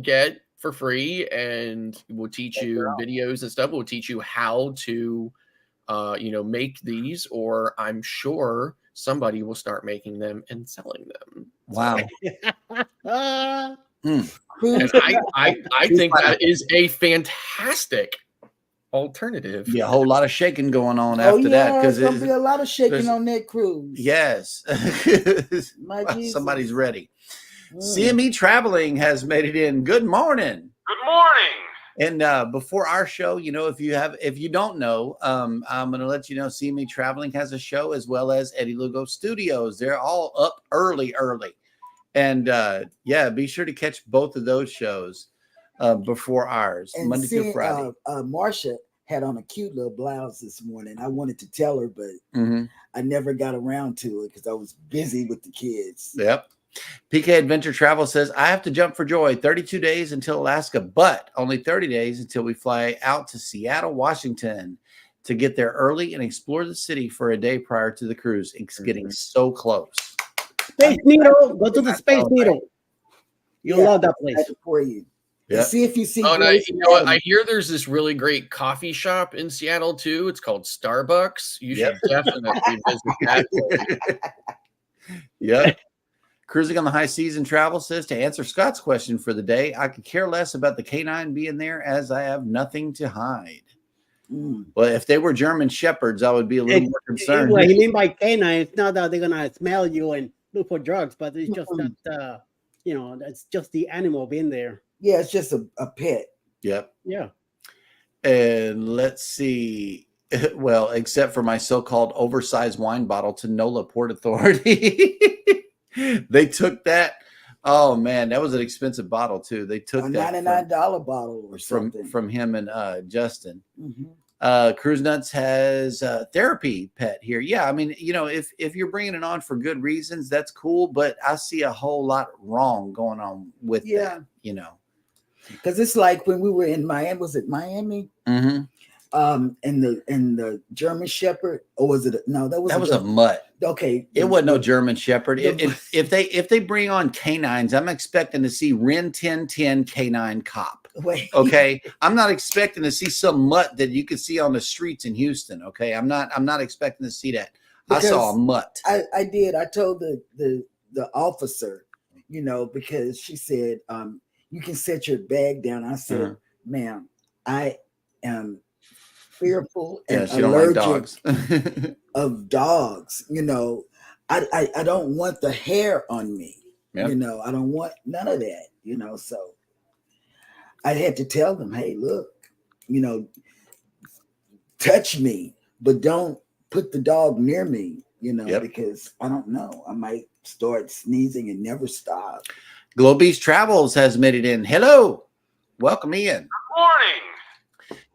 get for free, and we'll teach you videos and stuff. We'll teach you how to, make these, or I'm sure somebody will start making them and selling them. Wow. And I think that is a fantastic alternative. Yeah, a whole lot of shaking going on after that, because there's gonna be a lot of shaking there's- on that cruise. yes, My Jesus. somebody's ready. CME Traveling has made it in. Good morning. Good morning. And before our show, if you don't know, I'm going to let you know CME Traveling has a show, as well as Eddie Lugo Studios. They're all up early. And be sure to catch both of those shows before ours, And Monday through Friday. Marsha had on a cute little blouse this morning. I wanted to tell her, but I never got around to it because I was busy with the kids. Yep. PK Adventure Travel says, I have to jump for joy. 32 days until Alaska, but only 30 days until we fly out to Seattle, Washington, to get there early and explore the city for a day prior to the cruise. It's getting so close. Space Needle. Go to the Space Needle. You'll love that place. That's for you. Yeah. See if you see. Oh, and Grace you know what? Madden. I hear there's this really great coffee shop in Seattle too. It's called Starbucks. You should definitely visit that. Yep. Cruising on the High Season Travel says, to answer Scott's question for the day, I could care less about the canine being there, as I have nothing to hide. Well, if they were German Shepherds, I would be a little more concerned. What you mean by canine? It's not that they're gonna smell you and look for drugs, but it's just that it's just the animal being there. Yeah, it's just a pet. Yep. Yeah. And let's see. Well, except for my so-called oversized wine bottle to NOLA Port Authority. They took that. Oh man, that was an expensive bottle too. They took a that $99 bottle or something from him and Justin. Cruise Nuts has a therapy pet here. Yeah, I mean, if you're bringing it on for good reasons, that's cool. But I see a whole lot wrong going on with that. Because it's like when we were in Miami. Was it Miami? And the German Shepherd, or was it? No, that was a mutt. Okay, it wasn't no German Shepherd. If they bring on canines, I'm expecting to see Ren 1010 canine cop. Wait. Okay, I'm not expecting to see some mutt that you could see on the streets in Houston. Okay, I'm not expecting to see that. Because I saw a mutt. I did. I told the officer, because she said, you can set your bag down. I said, ma'am, I am fearful and allergic of dogs. I don't want the hair on me. I don't want none of that. So I had to tell them, hey, look, touch me, but don't put the dog near me. Because I don't know, I might start sneezing and never stop. Glow Beach Travels has made it in. Hello, welcome in. Good morning.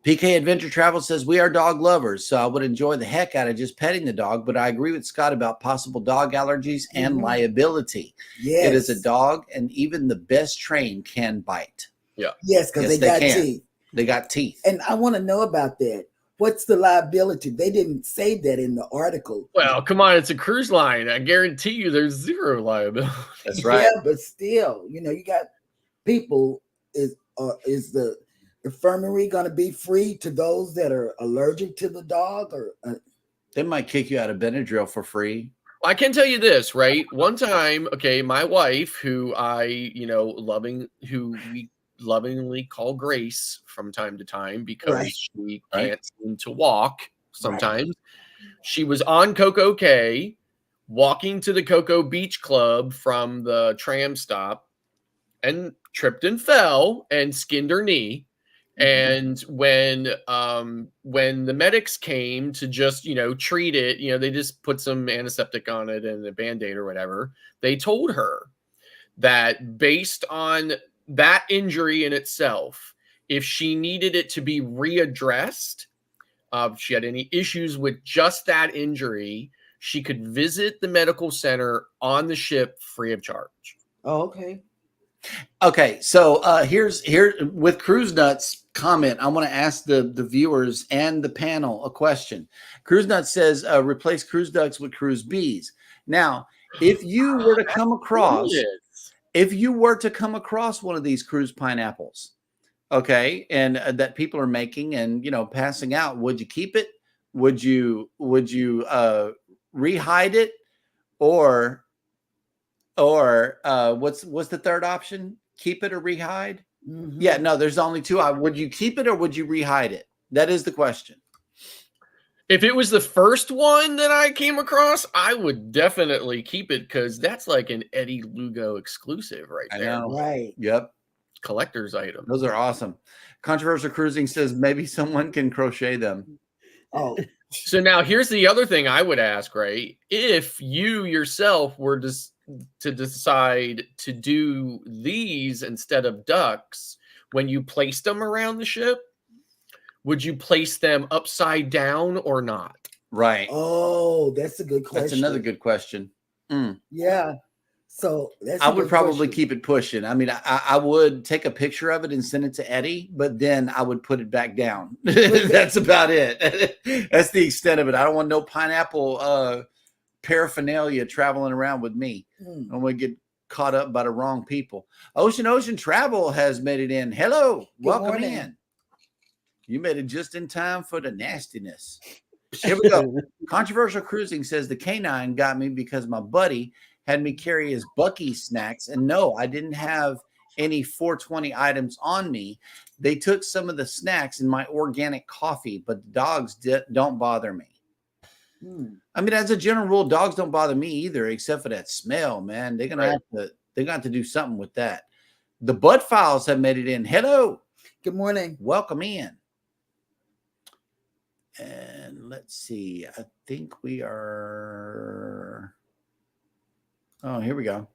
PK Adventure Travel says, we are dog lovers, so I would enjoy the heck out of just petting the dog, but I agree with Scott about possible dog allergies and liability. Yes. It is a dog, and even the best trained can bite. Yeah. Yes, because they got teeth. They got teeth. And I want to know about that. What's the liability? They didn't say that in the article. Well, come on, it's a cruise line. I guarantee you there's zero liability. That's right. Yeah, but still, you got people. Is the infirmary going to be free to those that are allergic to the dog, or they might kick you out of Benadryl for free? I can tell you this, right? One time, my wife, who we lovingly call Grace from time to time because she can't seem to walk sometimes. She was on Coco Cay, walking to the Coco Beach Club from the tram stop, and tripped and fell and skinned her knee. And when the medics came to just, treat it, they just put some antiseptic on it and a Band-Aid or whatever. They told her that based on that injury in itself, if she needed it to be readdressed, if she had any issues with just that injury, she could visit the medical center on the ship free of charge. Oh, okay. Okay, so here with Cruise Nuts comment, I want to ask the viewers and the panel a question. Cruise Nuts says replace cruise ducks with cruise bees. Now, if you were to come across if you were to come across one of these cruise pineapples, okay, and that people are making and passing out, would you keep it? Would you rehide it, or what's the third option? Keep it or rehide? Yeah, no, there's only two. Would you keep it or would you rehide it? That is the question. If it was the first one that I came across, I would definitely keep it because that's like an Eddie Lugo exclusive right there. I know. Right. Yep. Collector's item. Those are awesome. Controversial Cruising says maybe someone can crochet them. Oh, So now here's the other thing I would ask, right? If you yourself were to decide to do these instead of ducks, when you placed them around the ship, would you place them upside down or not? Right. oh, that's a good question. That's another good question. Yeah. So I would probably keep it pushing. I mean, I would take a picture of it and send it to Eddie, but then I would put it back down. That's about it. That's the extent of it. I don't want no pineapple paraphernalia traveling around with me. I don't want to get caught up by the wrong people. Ocean Travel has made it in. Hello. Welcome morning. in. You made it just in time for the nastiness. Here we go. Controversial Cruising says the canine got me because my buddy had me carry his Bucky snacks. And no, I didn't have any 420 items on me. They took some of the snacks in my organic coffee, but the dogs don't bother me. I mean, as a general rule, dogs don't bother me either, except for that smell, man. They're gonna have to do something with that. The Bud Files have made it in. Hello. Good morning. Welcome in. And let's see. I think we are. Oh, here we go.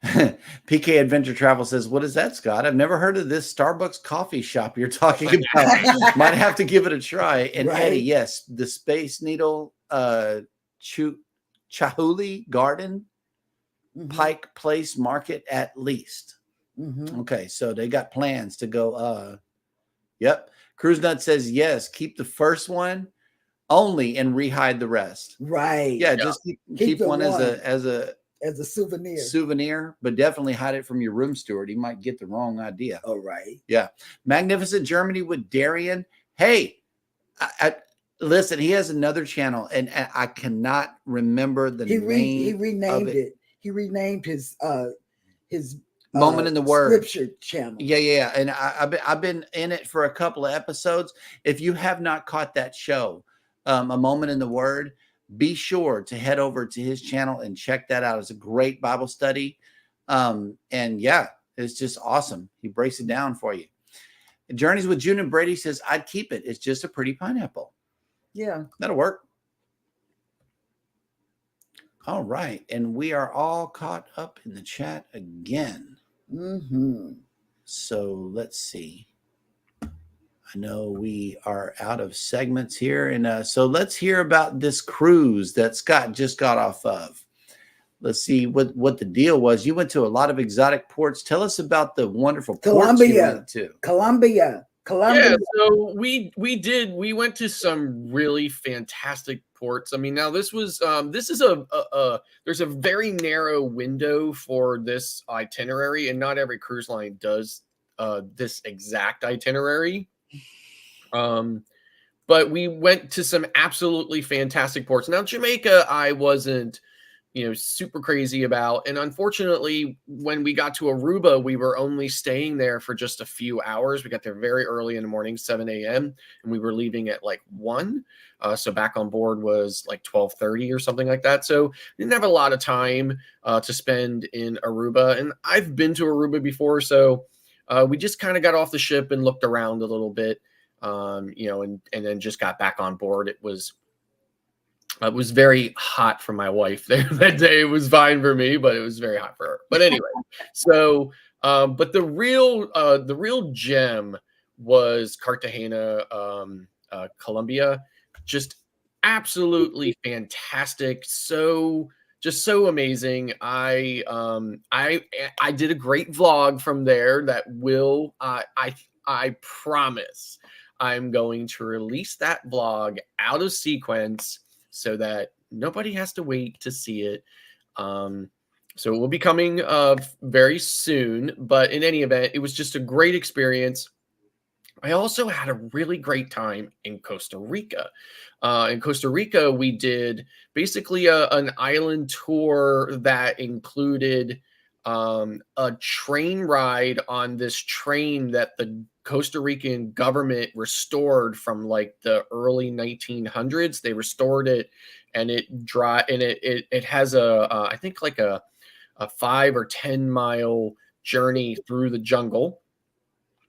PK Adventure Travel says, what is that, Scott? I've never heard of this Starbucks coffee shop you're talking about. Might have to give it a try. And Right. Eddie, yes, the Space Needle Chihuly Garden, Pike Place Market at least. Okay, so they got plans to go. Yep. Cruise Nut says, yes, keep the first one only and rehide the rest. Right. Yeah, just keep the one as a souvenir, but definitely hide it from your room steward. He might get the wrong idea. Oh, right. Yeah. Magnificent Germany with Darian. Hey, listen, he has another channel and I cannot remember the name. He renamed it. He renamed his Moment in the Word scripture channel. Yeah. And I've been in it for a couple of episodes. If you have not caught that show, A Moment in the Word, be sure to head over to his channel and check that out. It's a great Bible study. And yeah, it's just awesome. He breaks it down for you. Journeys with June and Brady says, I'd keep it. It's just a pretty pineapple. Yeah. That'll work. All right. And we are all caught up in the chat again. So let's see. I know we are out of segments here. And so let's hear about this cruise that Scott just got off of. Let's see what the deal was. You went to a lot of exotic ports. Tell us about the wonderful ports you went to. Colombia. Yeah, so we went to some really fantastic ports. I mean, now this is there's a very narrow window for this itinerary, and not every cruise line does this exact itinerary. But we went to some absolutely fantastic ports. Now, Jamaica, I wasn't super crazy about. And unfortunately, when we got to Aruba, we were only staying there for just a few hours. We got there very early in the morning, 7 a.m. and we were leaving at like 1. So back on board was like 12:30 or something like that. So we didn't have a lot of time to spend in Aruba. And I've been to Aruba before. So we just kind of got off the ship and looked around a little bit, and then just got back on board. It was very hot for my wife there that day. It was fine for me, but it was very hot for her. But anyway, so but the real gem was Cartagena, Colombia. Just absolutely fantastic. So amazing. I did a great vlog from there that will I promise I'm going to release that vlog out of sequence so that nobody has to wait to see it. So it will be coming very soon. But in any event, it was just a great experience. I also had a really great time in Costa Rica. In Costa Rica, we did basically an island tour that included a train ride on this train that the Costa Rican government restored from like the early 1900s. They restored it, and it has I think like a 5 or 10 mile journey through the jungle.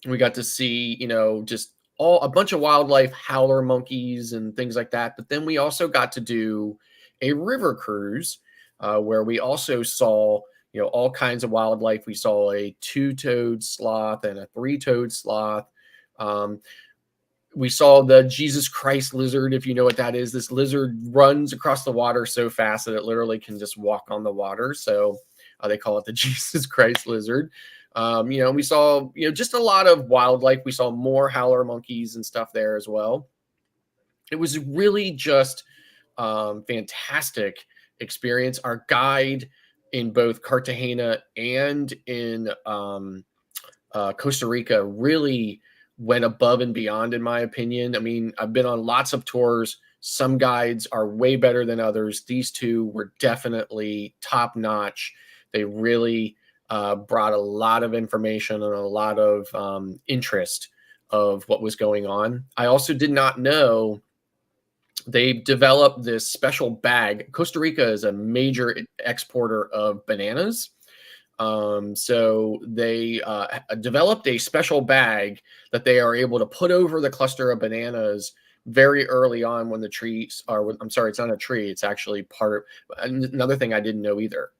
We got to see, just a bunch of wildlife, howler monkeys and things like that. But then we also got to do a river cruise where we also saw, all kinds of wildlife. We saw a 2-toed sloth and a 3-toed sloth. We saw the Jesus Christ lizard, if you know what that is. This lizard runs across the water so fast that it literally can just walk on the water. So they call it the Jesus Christ lizard. We saw, just a lot of wildlife. We saw more howler monkeys and stuff there as well. It was really just fantastic experience. Our guide in both Cartagena and in Costa Rica really went above and beyond, in my opinion. I mean, I've been on lots of tours. Some guides are way better than others. These two were definitely top notch. They really brought a lot of information and a lot of interest of what was going on. I also did not know they developed this special bag. Costa Rica is a major exporter of bananas. So they developed a special bag that they are able to put over the cluster of bananas very early on when the trees are, I'm sorry, it's not a tree. It's actually part of another thing I didn't know either.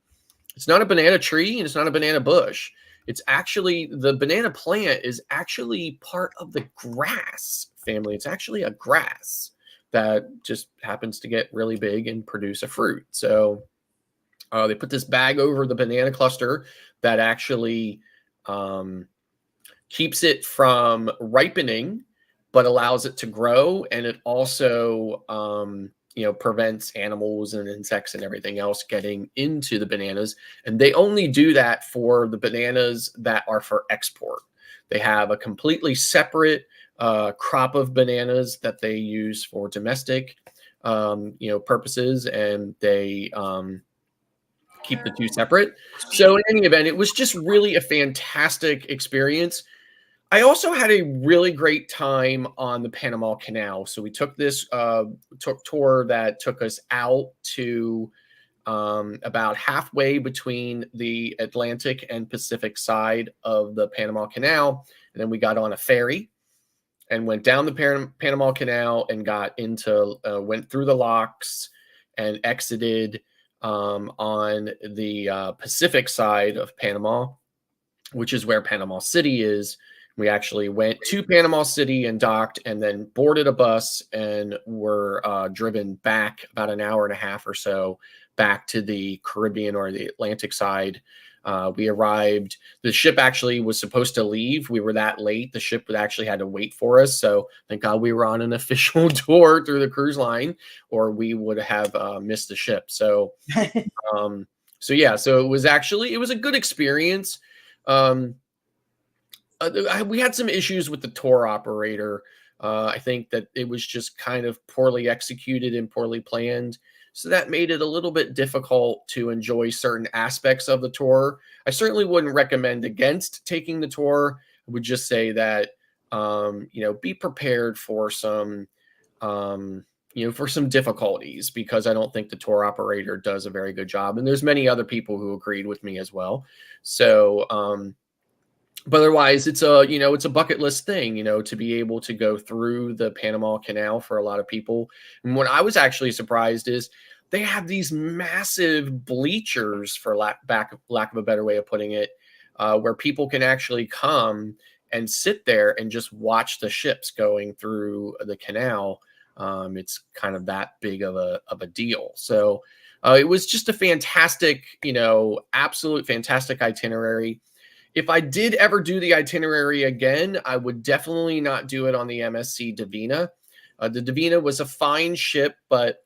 It's not a banana tree and it's not a banana bush. It's actually, the banana plant is actually part of the grass family. It's actually a grass that just happens to get really big and produce a fruit. So they put this bag over the banana cluster that actually keeps it from ripening, but allows it to grow. And it also, prevents animals and insects and everything else getting into the bananas. And they only do that for the bananas that are for export. They have a completely separate crop of bananas that they use for domestic, purposes, and they keep the two separate. So in any event, it was just really a fantastic experience. I also had a really great time on the Panama Canal. So we took this tour that took us out to about halfway between the Atlantic and Pacific side of the Panama Canal. And then we got on a ferry and went down the Panama Canal and went through the locks and exited on the Pacific side of Panama, which is where Panama City is. We actually went to Panama City and docked and then boarded a bus and were driven back about an hour and a half or so back to the Caribbean or the Atlantic side. We arrived, the ship actually was supposed to leave. We were that late. The ship actually had to wait for us. So thank God we were on an official tour through the cruise line, or we would have missed the ship. So, so it was a good experience. We had some issues with the tour operator. I think that it was just kind of poorly executed and poorly planned. So that made it a little bit difficult to enjoy certain aspects of the tour. I certainly wouldn't recommend against taking the tour. I would just say that, be prepared for some, for some difficulties, because I don't think the tour operator does a very good job. And there's many other people who agreed with me as well. So, but otherwise, it's a bucket list thing, to be able to go through the Panama Canal for a lot of people. And what I was actually surprised is they have these massive bleachers, for lack of a better way of putting it, where people can actually come and sit there and just watch the ships going through the canal. It's kind of that big of a deal. So it was just a fantastic, absolute fantastic itinerary. If I did ever do the itinerary again, I would definitely not do it on the MSC Divina. The Divina was a fine ship, but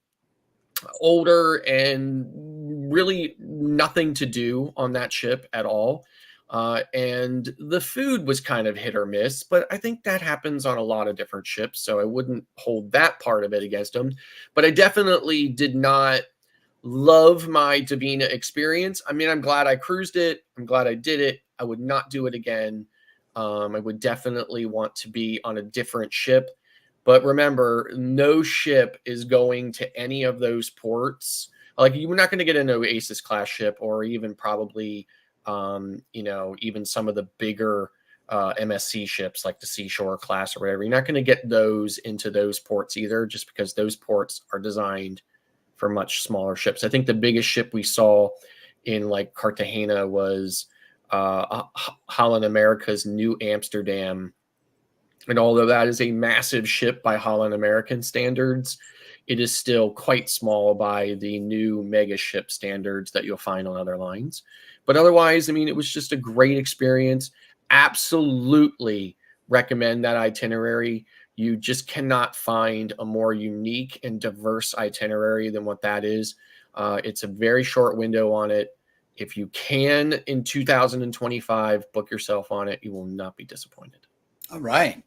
older and really nothing to do on that ship at all. And the food was kind of hit or miss, but I think that happens on a lot of different ships, so I wouldn't hold that part of it against them. But I definitely did not love my Davina experience. I mean, I'm glad I cruised it. I'm glad I did it. I would not do it again. I would definitely want to be on a different ship. But remember, no ship is going to any of those ports. Like, you're not going to get an Oasis class ship, or even probably, even some of the bigger MSC ships like the Seashore class or whatever. You're not going to get those into those ports either, just because those ports are designed for much smaller ships. I think the biggest ship we saw in like Cartagena was Holland America's New Amsterdam. And although that is a massive ship by Holland American standards, it is still quite small by the new mega ship standards that you'll find on other lines. But otherwise, I mean, it was just a great experience. Absolutely recommend that itinerary. You just cannot find a more unique and diverse itinerary than what that is. It's a very short window on it. If you can, in 2025, book yourself on it. You will not be disappointed. All right.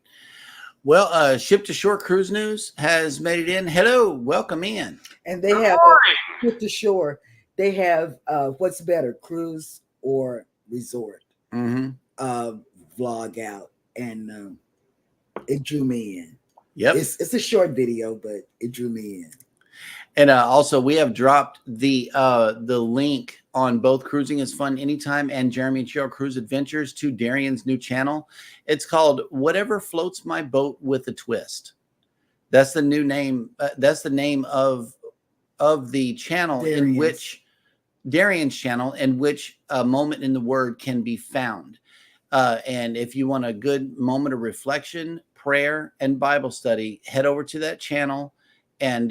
Well, Ship to Shore Cruise News has made it in. Hello, welcome in. And they have Ship to Shore. They have what's better, cruise or resort vlog out, and it drew me in. Yep, it's a short video, but it drew me in. And also, we have dropped the link on both Cruising is Fun Anytime and Jeremy Sheryl Cruise Adventures to Darian's new channel. It's called Whatever Floats My Boat with a Twist. That's the new name. That's the name of the channel in which Darian's channel, in which a moment in the Word can be found. And if you want a good moment of reflection, prayer, and Bible study, head over to that channel and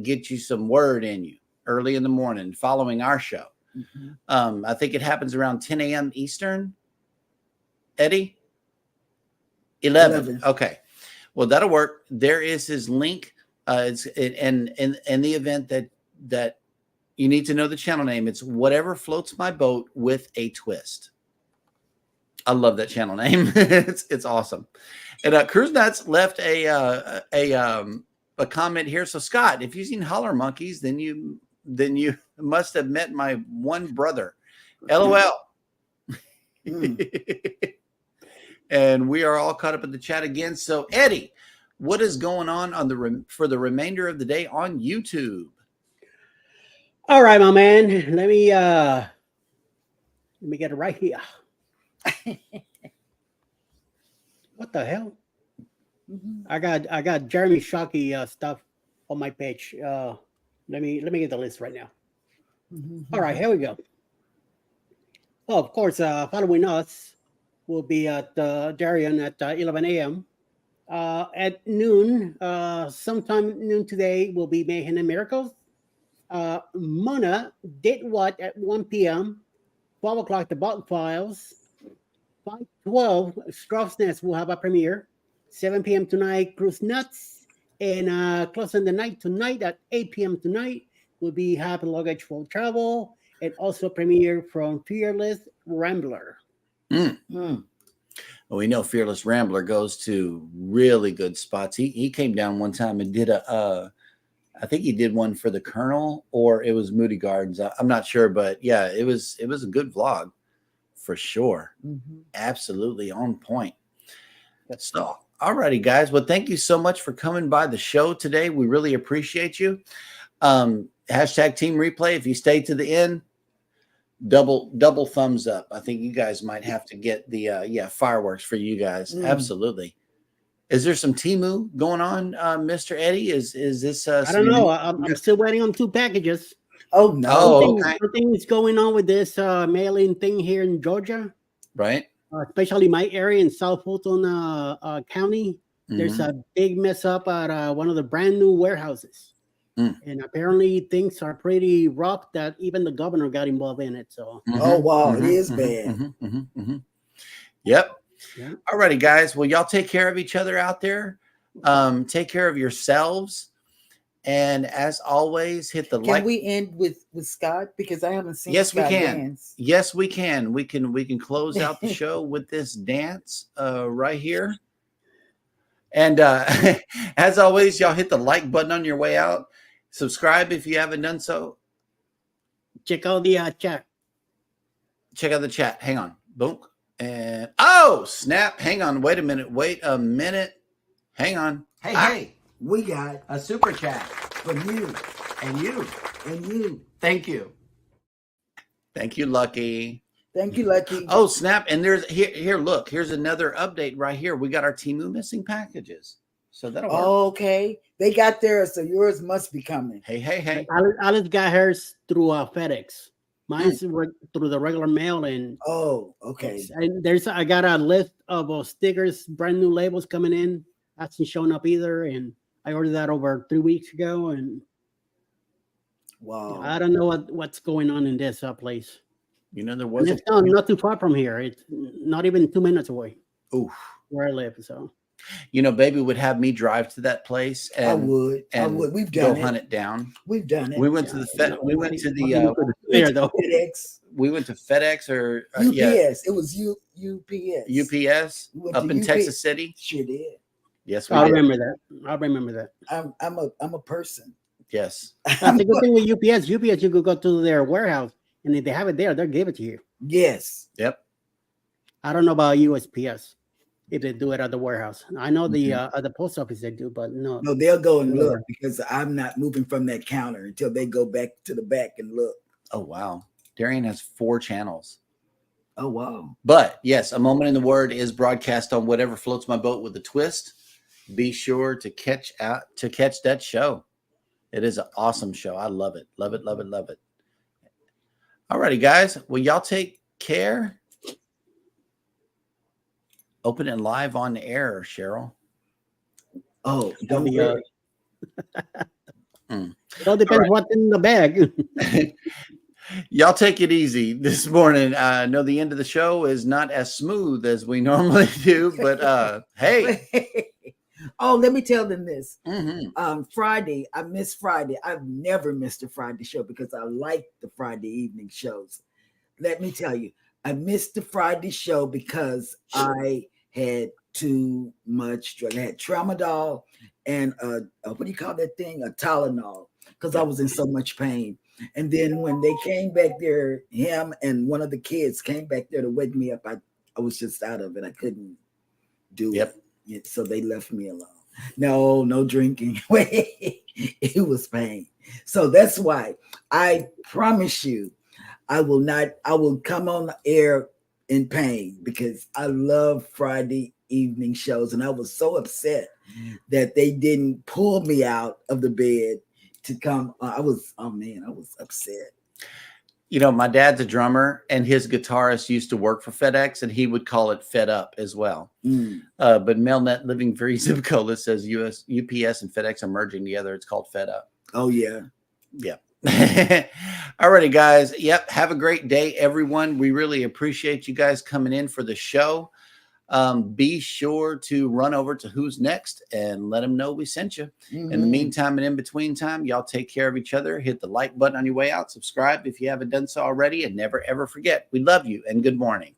get you some word in you early in the morning following our show. I think it happens around 10 a.m. Eastern. Eddie? 11. Okay. Well, that'll work. There is his link. It's in the event that you need to know the channel name. It's Whatever Floats My Boat with a Twist. I love that channel name. It's awesome. And Cruise Nuts left a comment here. So Scott, if you've seen Holler Monkeys, then you must have met my one brother. LOL. And we are all caught up in the chat again. So Eddie, what is going on for the remainder of the day on YouTube? All right, my man. Let me get it right here. What the hell? I got Jeremy Shockey stuff on my page. Let me get the list right now. All right, here we go. Well, of course, following us will be at Darian at 11 a.m. At noon, sometime noon today, will be Mayhem and Miracles. Mona Did What at 1 p.m. 12 o'clock, The Bot Files. 5:12, Scruff's Nest will have a premiere. 7 p.m. tonight, Cruise Nuts. And closing the night tonight at 8 p.m. tonight will be Happy Luggage for Travel, and also premiere from Fearless Rambler. Well, we know Fearless Rambler goes to really good spots. He came down one time and did I think he did one for the Colonel, or it was Moody Gardens. I'm not sure, but yeah, it was a good vlog for sure. Absolutely on point. So, all righty, guys. Well, thank you so much for coming by the show today. We really appreciate you. Hashtag Team Replay. If you stay to the end, double thumbs up. I think you guys might have to get the fireworks for you guys. Absolutely. Is there some Temu going on, Mr. Eddie? Is this? I don't know. I'm still waiting on 2 packages. Oh no! Something is going on with this mailing thing here in Georgia, right? Especially my area in South Fulton County. There's a big mess up at one of the brand new warehouses, and apparently things are pretty rough. That even the governor got involved in it. So, oh wow, it is bad. Yep. Yeah. All righty, guys. Well, y'all take care of each other out there. Take care of yourselves. And as always, hit the Can like. we end with Scott? Because I haven't seen Yes, we Scott can. dance. Yes, we can. We can close out the show with this dance right here. And as always, y'all hit the like button on your way out. Subscribe if you haven't done so. Check out the chat. Check out the chat. Hang on. Boom. And oh, snap. Hang on. Wait a minute. Wait a minute. Hang on. Hey, We got a super chat. from you And you. and you. Thank you. Thank you, Lucky. Thank you, Lucky. Oh, snap. And there's here, look, here's another update right here. We got our Temu missing packages. So that'll work. Okay. They got theirs, so yours must be coming. Hey. Alice got hers through FedEx. Mine's through the regular mail, and Oh, okay. I got a list of stickers, brand new labels coming in. Hasn't shown up either, and I ordered that over 3 weeks ago, and Wow. I don't know what's going on in this place. You know, there And was it's not too far from here. It's not even 2 minutes away oof. where I live. So You know, baby would have me drive to that place and I would. We've done go hunt it. it down. We've done it. We went to the we went to the there though. FedEx. we went to FedEx or UPS. yeah, It was UPS. UPS We went up to in UPS. Texas City. Sure did. Yes, we I did. remember that. I'm a person. Yes. That's the good thing with UPS. UPS, you could go to their warehouse, and if they have it there, they'll give it to you. Yes. Yep. I don't know about USPS if they do it at the warehouse. I know the at the post office they do, but no. No, they'll go and look because I'm not moving from that counter until they go back to the back and look. Oh wow. Darian has 4 channels. Oh wow. But yes, A Moment in the Word is broadcast on whatever floats my boat with a twist. Be sure to catch that show. It is an awesome show. I love it. Love it. All righty, guys. Well, y'all take care. Open and live on the air, Cheryl. Oh, don't The, worry. It all depends what's in the bag. Y'all take it easy this morning. I know the end of the show is not as smooth as we normally do, but hey. Oh, let me tell them this. Mm-hmm. Friday, I missed Friday. I've never missed a Friday show because I like the Friday evening shows. Let me tell you, I missed the Friday show because I had too much drug. I had tramadol and what do you call that thing? A Tylenol, because I was in so much pain. And then when they came back there, him and one of the kids came back there to wake me up. I was just out of it. I couldn't do it. So they left me alone. No drinking. It was pain. So that's why I promise you, I will come on the air in pain because I love Friday evening shows. And I was so upset that they didn't pull me out of the bed to come. I was upset. You know, my dad's a drummer and his guitarist used to work for FedEx and he would call it Fed Up as well. But MailNet Living Free Zip Code that says UPS and FedEx are merging together. It's called Fed Up. Oh, yeah. Yeah. Alrighty, guys. Yep. Have a great day, everyone. We really appreciate you guys coming in for the show. Be sure to run over to Who's Next and let them know we sent you. In the meantime and in between time, y'all take care of each other. Hit the like button on your way out. Subscribe if you haven't done so already. And never, ever forget, we love you and good morning.